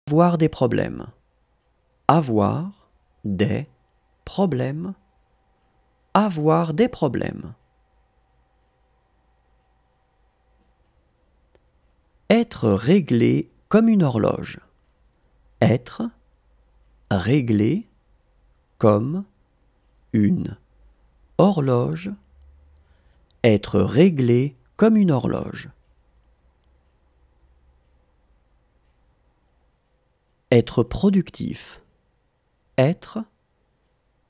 Avoir des problèmes. Avoir des problèmes. Avoir des problèmes. Être réglé comme une horloge. Être réglé comme une horloge. Être réglé comme une horloge. Être productif. Être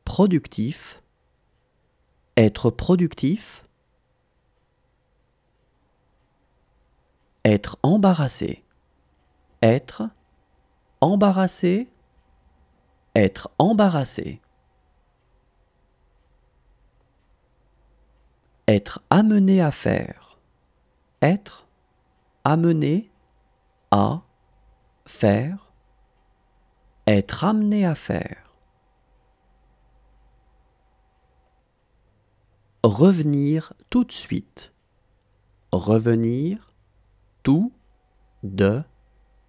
productif. Être productif. Être embarrassé. Être embarrassé. Être embarrassé. Être amené à faire. Être amené à faire. Être amené à faire. Revenir tout de suite. Revenir tout de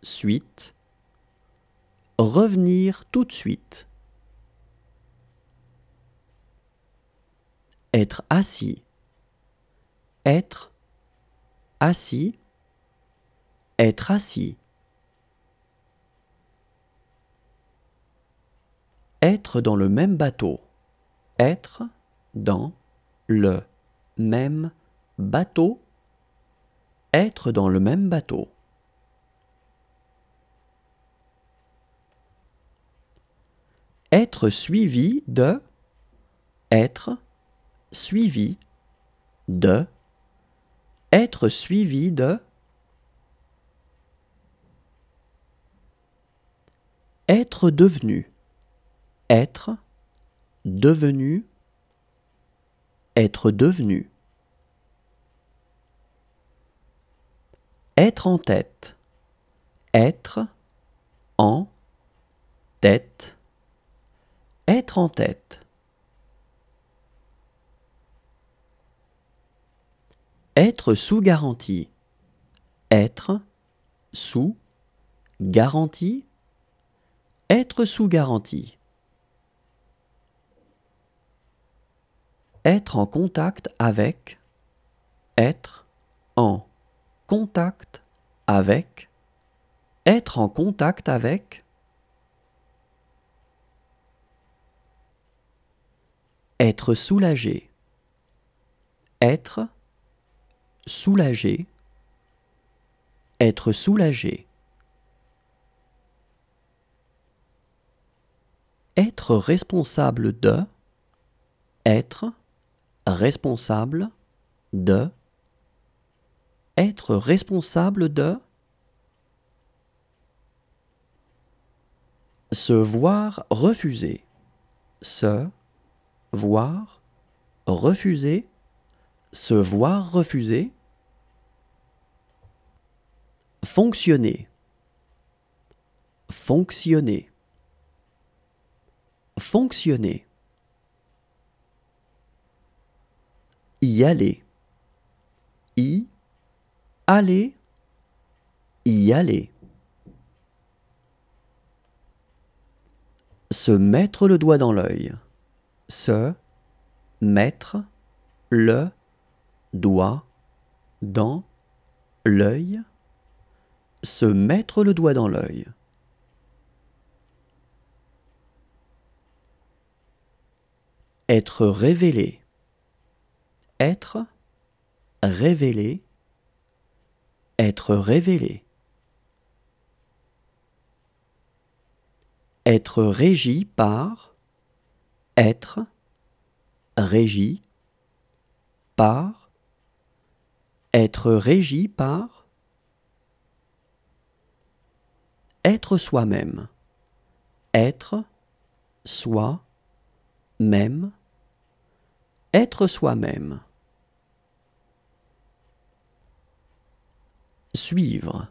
suite. Revenir tout de suite. Être assis. Être assis. Être assis. Être dans le même bateau. Être dans le même bateau. Être dans le même bateau. Être suivi de. Être suivi de. Être suivi de. Être devenu. Être devenu. Être devenu. Être en tête. Être en tête. Être en tête. Être sous garantie. Être sous garantie. Être sous garantie. Être en contact avec. Être en contact avec. Être en contact avec. Être soulagé. Être soulagé. Être soulagé. Être responsable de. Être responsable de. Être responsable de. Se voir refuser. Se voir refuser. Se voir refuser. Fonctionner. Fonctionner. Fonctionner. Y aller. Y aller. Y aller. Se mettre le doigt dans l'œil. Se mettre le doigt dans l'œil. Se mettre le doigt dans l'œil. Être révélé. Être révélé. Être révélé. Être régi par. Être régi par. Être régi par. Être soi-même. Être soi-même. Être soi-même. Suivre.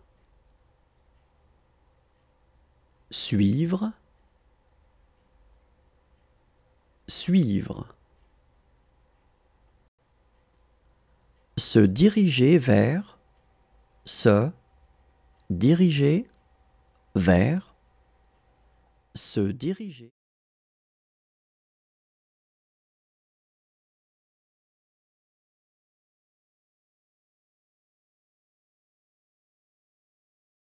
Suivre. Suivre. Se diriger vers. Se diriger vers. se diriger.